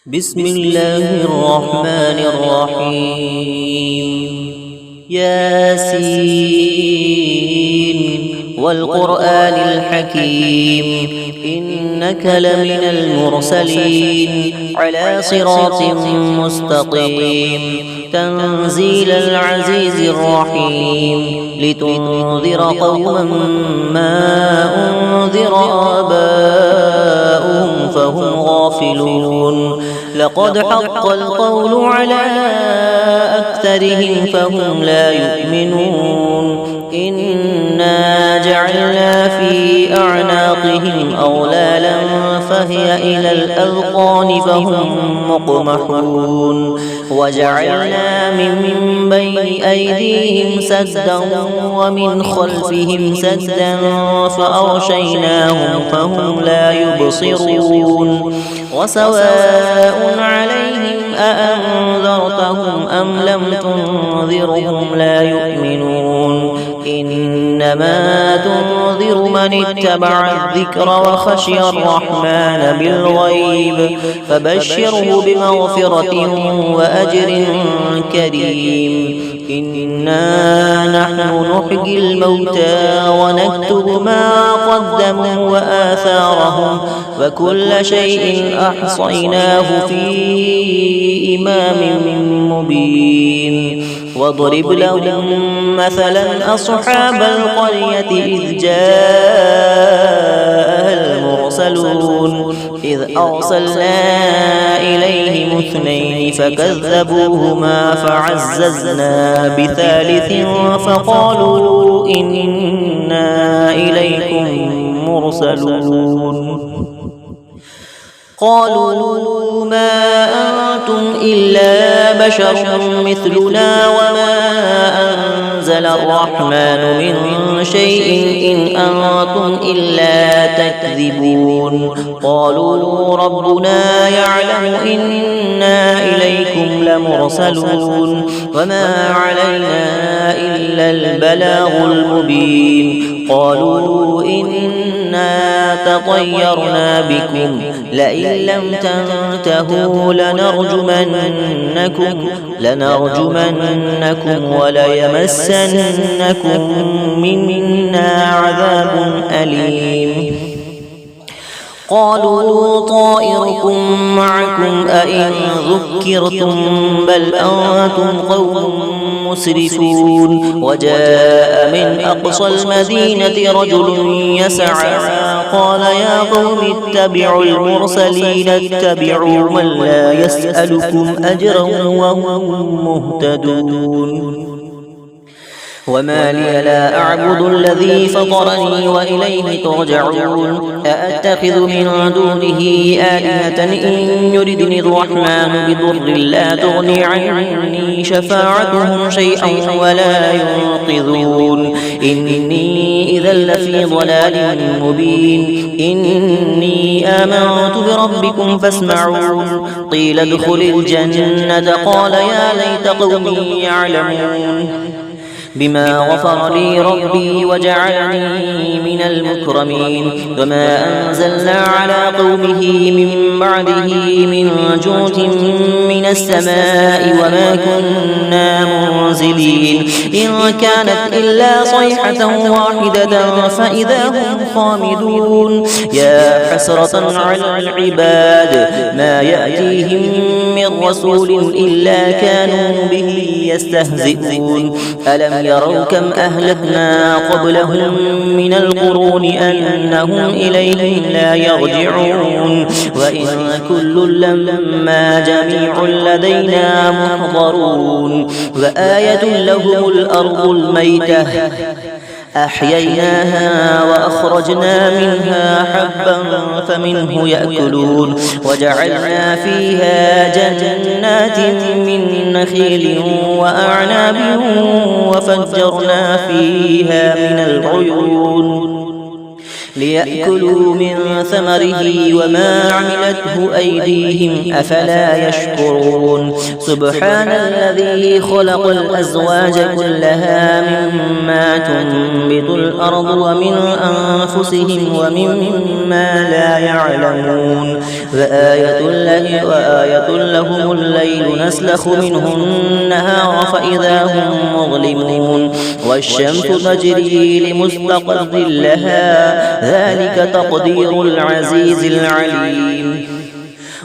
بسم الله الرحمن الرحيم ياسين والقرآن الحكيم إنك لمن المرسلين على صراط مستقيم تنزيل العزيز الرحيم لتنذر قوما ما أنذر آباؤهم فهم غافلون لقد حق القول على أكثرهم فهم لا يؤمنون إنا جعلنا في أعناقهم أغلالا فهي إلى الأذقان فهم مقمحون وجعلنا من بين أيديهم سدا ومن خلفهم سدا فأغشيناهم فهم لا يبصرون وسواء عليهم أأنذرتهم أم لم تنذرهم لا يؤمنون إنما تنذر من اتبع الذكر وخشي الرحمن بالغيب فبشره بمغفرة وأجر كريم إنا نحن نحيي الموتى ونكتب ما قدموا وآثارهم وكل شيء أحصيناه في إمام مبين واضرب لهم مثلا أصحاب القرية إذ جاءها المرسلون إذ أرسلنا إليهم اثنين فكذبوهما فعززنا بثالث فقالوا إنا إليكم مرسلون قالوا ما أنتم إلا بشر مثلنا وما أنزل الرحمن من شيء إن أنتم إلا تكذبون قالوا ربنا يعلم إنا إليكم لمرسلون وما علينا إلا البلاغ المبين قالوا إنا تطيرنا بكم لئن لم تنتهوا لنرجمنكم وليمسنكم منا عذاب أليم قالوا طائركم معكم أئن ذكرتم بل أنتم قوم مسرفون وجاء من أقصى المدينة رجل يسعى قال يا قوم اتبعوا المرسلين اتبعوا من لا يسألكم أجرا وهم مهتدون وما لي لا أعبد الذي فطرني وإليه ترجعون أأتخذ من دونه آلهة إن يردني الرحمن بضر لا تغني عني شفاعتهم شيئا ولا ينقذون إني إذا لفي ضلال مبين إني آمنت بربكم فاسمعون قيل ادخل الجنة قال يا ليت قومي يعلمون بما غفر لي ربي وجعلني من المكرمين وما أنزلنا على قومه من بعده من جود من السماء وما كنا منزلين إن كانت إلا صيحة واحدة فإذا هم خامدون يا حسرة على العباد ما يأتيهم من رسول إلا كانوا به يستهزئون ألم يروا كم أهلكنا قبلهم من القرون أنهم إليهم لا يرجعون وإن كل لما جميع لدينا محضرون وآية لهم الأرض الميتة أحييناها وأخرجنا منها حبا فمنه يأكلون وجعلنا فيها جنات من نخيل وأعناب وفجرنا فيها من العيون ليأكلوا من ثمره وما عملته أيديهم أفلا يشكرون سبحان الذي خلق الأزواج كلها مما تنبت الأرض ومن أنفسهم ومما لا يعلمون وآية لهم الليل نسلخ منه النهار فإذا هم مظلمون والشمس تجري لمستقر لها ذلك تقدير العزيز العليم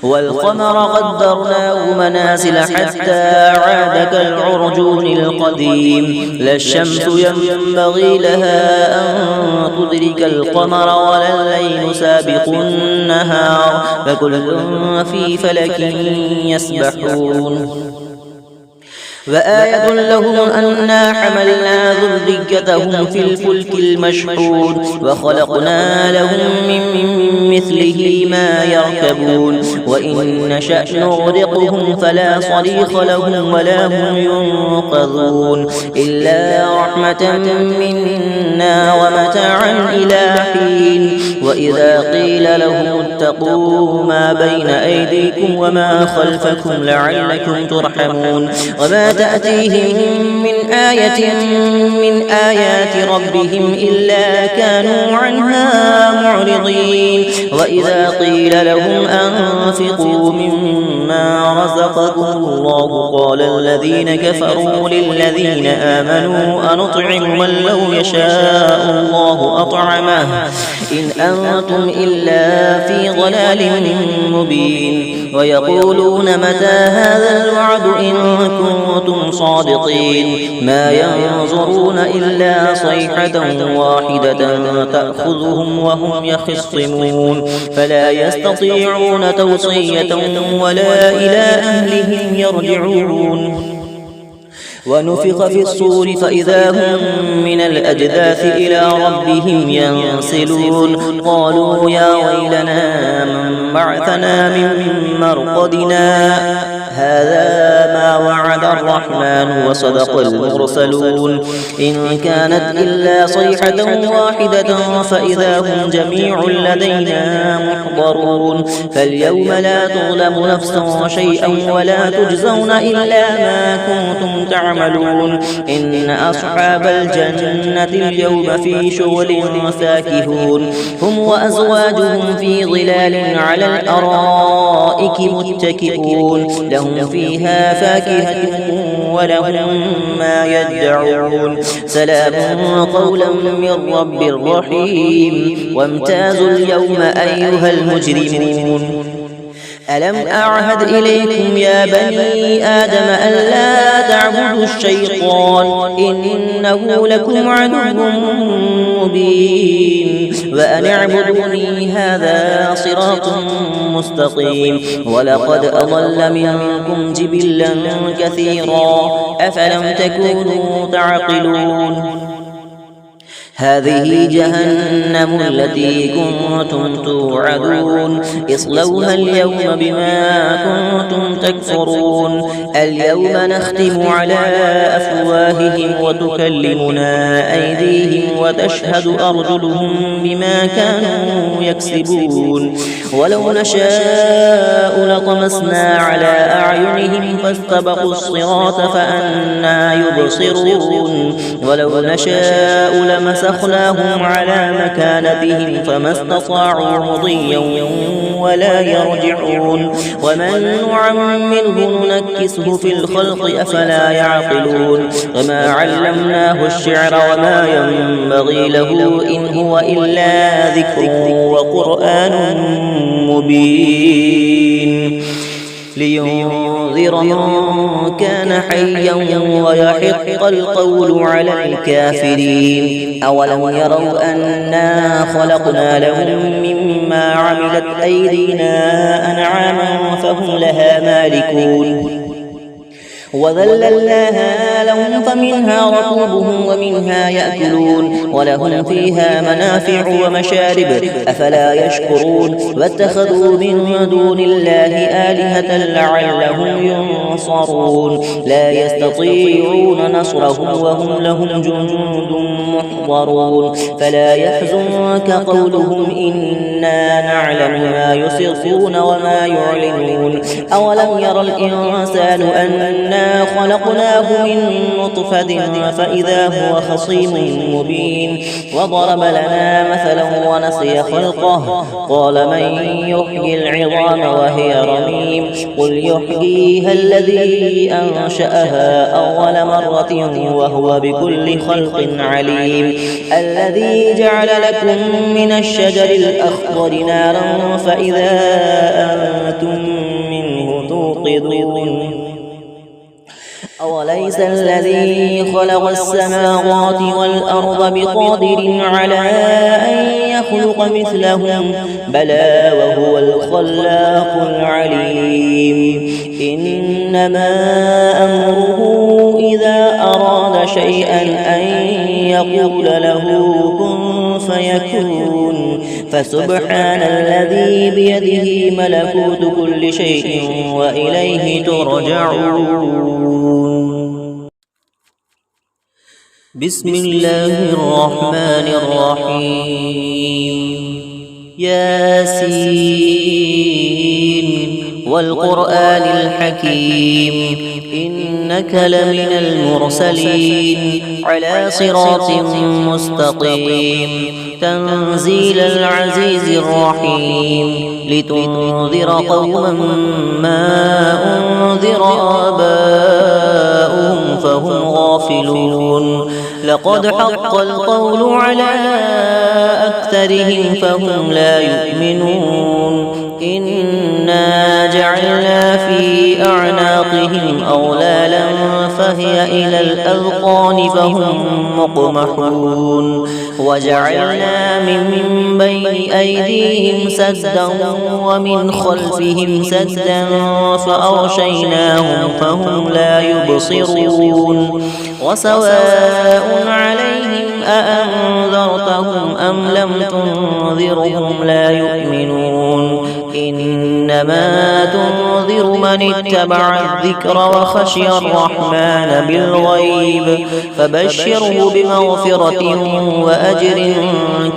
والقمر قدرناه منازل حتى عاد كالعرجون القديم لا الشمس ينبغي لها أن تدرك القمر ولا الليل سابق النهار فكل في فلك يسبحون وآية لهم أنا حملنا ذريتهم في الفلك المشحون وخلقنا لهم من مثله ما يركبون وإن نشأ نغرقهم فلا صريخ لهم ولا هم ينقذون إلا رحمة منا ومتاعا إلى حين وإذا قيل لهم اتقوا ما بين أيديكم وما خلفكم لعلكم ترحمون وما تأتيهم من آية من آيات ربهم إلا كانوا عنها معرضين وإذا قيل لهم أنفقوا مما رزقكم الله قال الذين كفروا للذين آمنوا أنطعم من لو يشاء الله أطعمه إن أنتم إلا في ضلال مبين ويقولون متى هذا الوعد إن كنتم صادقين ما ينظرون إلا صيحة واحدة تأخذهم وهم يخصمون فلا يستطيعون توصية ولا إلى أهلهم يرجعون ونفخ في الصور فإذا هم من الأجداث إلى ربهم ينسلون قالوا يا ويلنا من بعثنا من مرقدنا هذا ما وعد الرحمن وصدق المرسلون إن كانت إلا صيحة واحدة فإذا هم جميع لدينا محضرون فاليوم لا تظلم نفس شيئا ولا تجزون إلا ما كنتم تعملون إن أصحاب الجنة اليوم في شغل فاكهون هم وأزواجهم في ظلال على الأرائك متكئون لهم فيها فاكهة ولهم ما يدعون سلام قولا من رب رحيم وامتازوا اليوم أيها المجرمون ألم أعهد إليكم يا بني آدم ألا تعبدوا الشيطان إنه لكم عدو مبين وأن اعبدوني هذا صراط مستقيم ولقد أضل منكم جبلا كثيرا أفلم تكونوا تعقلون هذه جهنم التي كنتم توعدون اصلوها اليوم بما كنتم تكفرون اليوم نختم على أفواههم وتكلمنا أيديهم وتشهد أرجلهم بما كانوا يكسبون ولو نشاء لطمسنا على أعينهم فاستبقوا الصراط فأنى يبصرون ولو نشاء لمسخناهم على مكانتهم فما استطاعوا مضيا ولا يرجعون ومن نعمره ننكسه في الخلق أفلا يعقلون وما علمناه الشعر وما ينبغي له إن هو إلا ذكر وقرآن مبين لينذر من كان حيا ويحق القول على الكافرين أولم يروا أنا خلقنا لهم مما عملت أيدينا أنعاما فهم لها مالكون وذللناها لهم فمنها ركوبهم ومنها يأكلون ولهم فيها منافع ومشارب أفلا يشكرون واتخذوا من دون الله آلهة لعلهم ينصرون لا يستطيعون نصرهم وهم لهم جند محضرون فلا يحزنك قولهم إنا نعلم ما يسرون وما يعلنون أولم ير الإنسان أنا خلقناه من نطفة فإذا هو خصيم مبين وضرب لنا مثلا ونسي خلقه قال من يحيي العظام وهي رميم قل يحييها الذي أنشأها أول مرة وهو بكل خلق عليم الذي جعل لكم من الشجر الأخضر نارا فإذا أنتم منه توقدون أوليس الذي خلق السماوات والأرض بقادر على أن يخلق مثلهم بلى وهو الخلاق العليم إنما أمره إذا أراد شيئا أن يقول له كن فيكون فسبحان الذي بيده ملكوت كل شيء وإليه ترجعون بسم الله الرحمن الرحيم ياسين والقرآن الحكيم إنك لمن المرسلين على صراط مستقيم تنزيل العزيز الرحيم لتنذر قوما ما أنذر آباؤهم فهم غافلون لقد حق القول على أكثرهم فهم لا يؤمنون إنا جعلنا في أعناقهم أغلالا فهي إلى الأذقان فهم مقمحون وجعلنا من بين أيديهم سدا ومن خلفهم سدا فأغشيناهم فهم لا يبصرون وسواء عليهم أأنذرتهم أم لم تنذرهم لا يؤمنون إنما تنذر من اتبع الذكر وخشي الرحمن بالغيب فبشره بمغفرة وأجر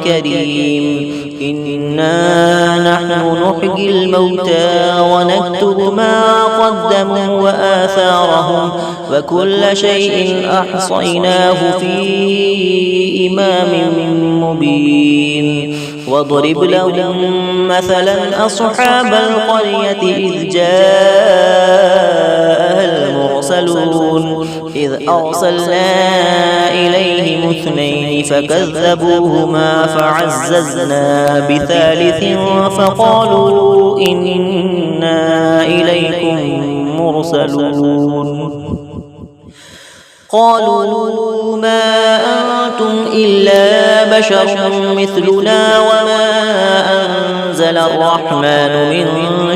كريم إنا نحن نحيي الموتى ونكتب ما قدموا وآثارهم وكل شيء أحصيناه في إمام مبين واضرب لهم مثلا أصحاب القرية إذ جاءها المرسلون إذ أرسلنا إليهم اثنين فكذبوهما فعززنا بثالث فقالوا إنا إليكم مرسلون قالوا ما أنتم إلا بشر مثلنا وما أنزل الرحمن من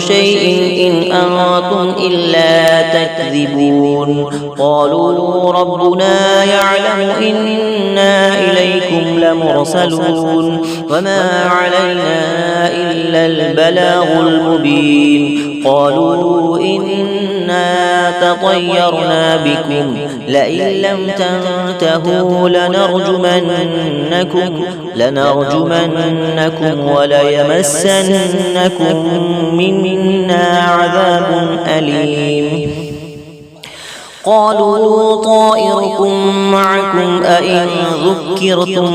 شيء إن أنتم إلا تكذبون قالوا ربنا يعلم إنا إليكم لمرسلون وما علينا إلا البلاغ المبين قالوا إنا تطيرنا بكم لئن لم تنتهوا لنرجمنكم وليمسنكم منا عذاب أليم قالوا طائركم معكم أئن ذكرتم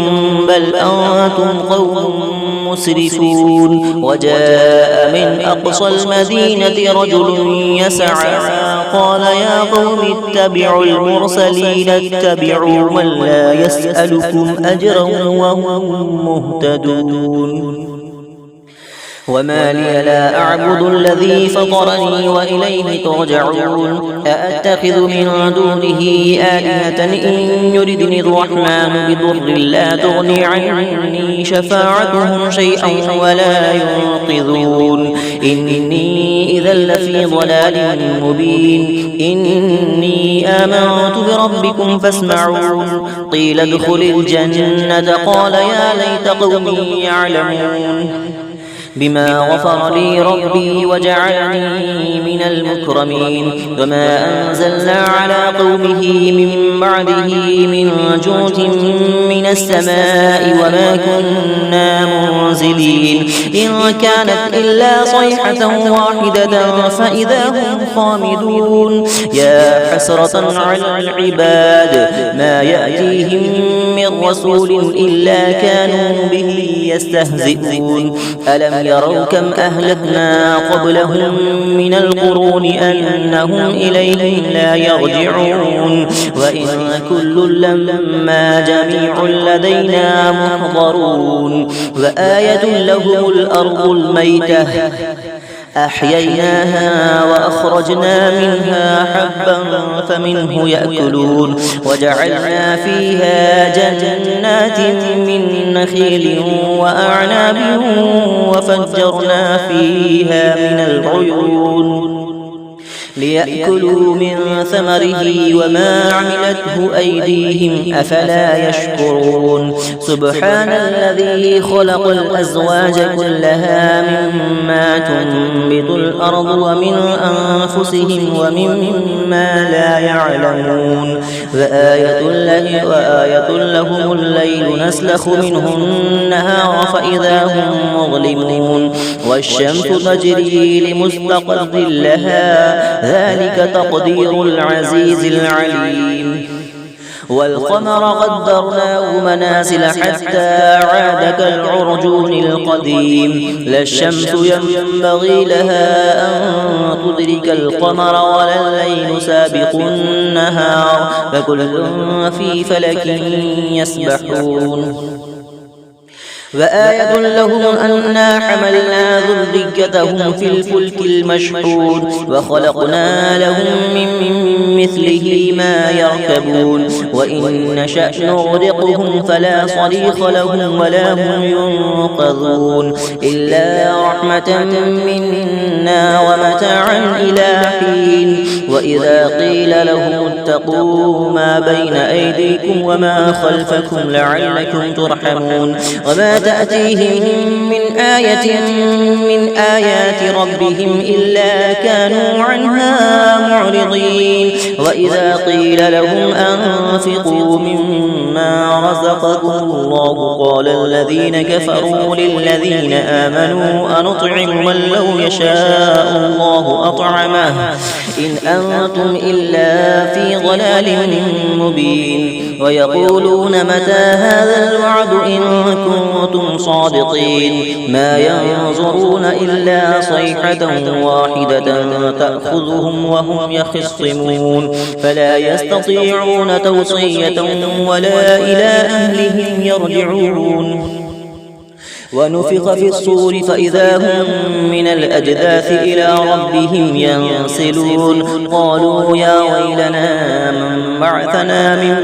بل أنتم قوم مسرفون وجاء من أقصى المدينة رجل يسعى قال يا قوم اتبعوا المرسلين اتبعوا من لا يسألكم أجرا وهم مهتدون وما لي لا أعبد الذي فطرني وإليه ترجعون أأتخذ من دونه آلهة إن يردني الرحمن بضر لا تغني عني شفاعتهم شيئا ولا ينقذون إني إذا لفي ضلال مبين إني آمنت بربكم فاسمعون قيل ادخل الجنة قال يا ليت قومي يعلمون بما غفر لي ربي وجعلني من المكرمين وما أنزلنا على قومه من بعده من جود من السماء وما كنا منزلين إن كانت إلا صيحة واحدة فإذا هم خامدون يا حسرة على العباد ما يأتيهم من رسول إلا كانوا به يستهزئون ألم يروا كم أهلكنا قبلهم من القرون أنهم إليهم لا يرجعون وإن كل لما جميع لدينا محضرون وآية لهم الأرض الميتة أحييناها وأخرجنا منها حبا فمنه يأكلون وجعلنا فيها جنات من نخيل وأعناب وفجرنا فيها من العيون ليأكلوا من ثمره وما عملته أيديهم أفلا يشكرون سبحان الذي خلق الأزواج كلها مما تنبت الأرض ومن أنفسهم ومما لا يعلمون وآية لهم الليل نسلخ منه النهار فإذا هم مظلمون والشمس تجري لمستقر لها ذلك تقدير العزيز العليم والقمر قدرناه منازل حتى عاد كالعرجون القديم لا الشمس ينبغي لها أن تدرك القمر ولا الليل سابق النهار فكل في فلك يسبحون وآية لهم أنا حملنا ذريتهم في الفلك المشحون وخلقنا لهم من مثله ما يركبون وإن نشأ نغرقهم فلا صريخ لهم ولا هم ينقذون إلا رحمة منا ومتاعا إلى حين وإذا قيل لهم اتقوا ما بين أيديكم وما خلفكم لعلكم ترحمون وما تأتيهم من آية من آيات ربهم إلا كانوا عنها معرضين وإذا قيل لهم أنفقوا مما رزقكم الله قال الذين كفروا للذين آمنوا أنطعم من لو يشاء الله أطعمه إن أنتم إلا في ضلال مبين ويقولون متى هذا الوعد إن كنتم صادقين ما ينظرون إلا صيحة واحدة تأخذهم وهم يخصمون فلا يستطيعون توصية ولا إلى أهلهم يرجعون ونفخ في الصور فإذا هم من الأجداث إلى ربهم ينسلون قالوا يا ويلنا من بعثنا من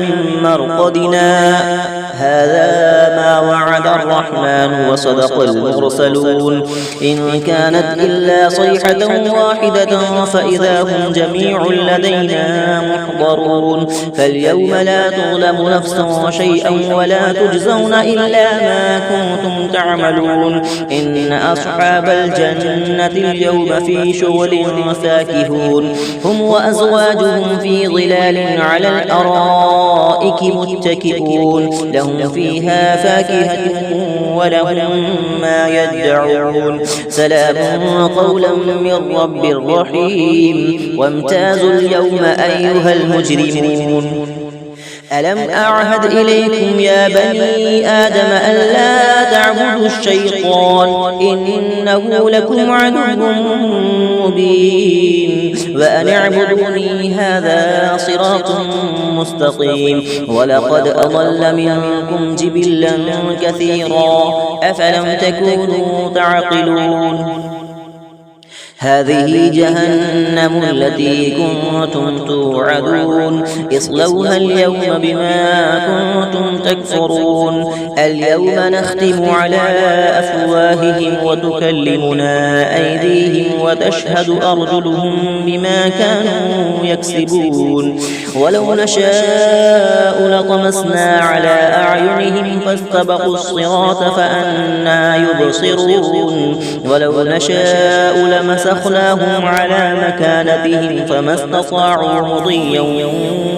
مرقدنا هذا ما وعد الرحمن وصدق المرسلون إن كانت إلا صيحة واحدة فإذا هم جميع لدينا محضرون فاليوم لا تظلم نفس شيئا ولا تجزون إلا ما كنتم تعملون إن أصحاب الجنة اليوم في شغل فاكهون هم وأزواجهم في ظلال على الأرائك متكئون لهم فيها فاكهة ولهم ما يدعون سلام قولا من رب رحيم وامتازوا اليوم أيها المجرمون ألم أعهد إليكم يا بني آدم ألا تعبدوا الشيطان إنه لكم عدو مبين وأن اعبدوني هذا صراط مستقيم ولقد أضل منكم جبلا كثيرا أفلم تكونوا تعقلون هذه جهنم التي كنتم توعدون اصلوها اليوم بما كنتم تكفرون اليوم نختم على أفواههم وتكلمنا أيديهم وتشهد أرجلهم بما كانوا يكسبون ولو نشاء لطمسنا على أعينهم فاستبقوا الصراط فأنى يبصرون ولو نشاء لمسخناهم على مكانتهم فما استطاعوا مضيا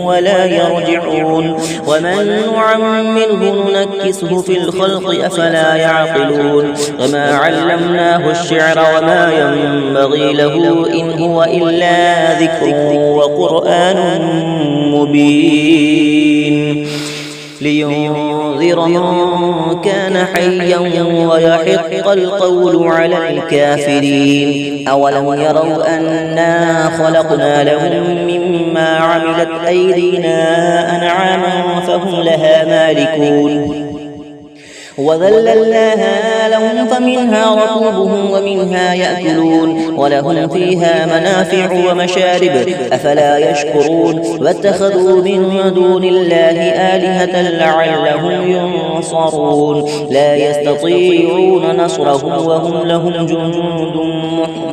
ولا يرجعون ومن نعمره ننكسه في الخلق أفلا يعقلون وما علمناه الشعر وما ينبغي له إن هو إلا ذكر وقرآن مبين لينذر من كان حيا ويحق القول على الكافرين أولم يروا أنا خلقنا لهم مما عملت أيدينا أنعاما فهم لها مالكون وذللناها لهم فمنها ركوبهم ومنها يأكلون ولهم فيها منافع ومشارب أفلا يشكرون واتخذوا من دون الله آلهة لعلهم ينصرون لا يستطيعون نصرهم وهم لهم جند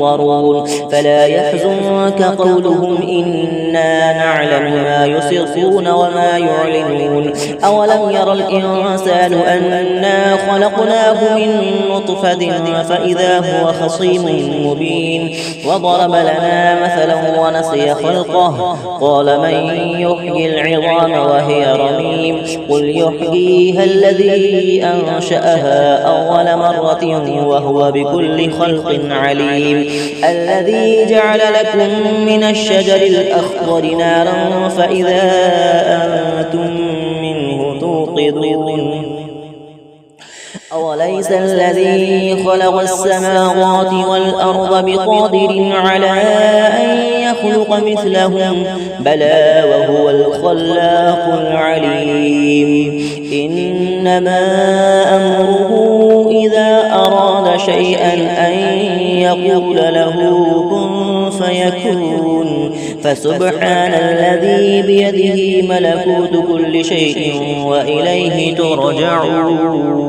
محضرون فلا يحزنك قولهم إنا نعلم ما يسرون وما يعلنون أولم يرى الإنسان أنا خلقناه من نطفة فإذا هو خصيم مبين وضرب لنا مثلا ونسي خلقه قال من يحيي العظام وهي رميم قل يحييها الذي أنشأها أول مرة وهو بكل خلق عليم الذي جعل لكم من الشجر الأخضر نارا فإذا أنتم منه توقدون أوليس الذي خلق السماوات والأرض بقادر على أن يخلق مثلهم بلى وهو الخلاق العليم إنما أمره إذا أراد شيئا أن يقول له كن فيكون فسبحان الذي بيده ملكوت كل شيء وإليه ترجعون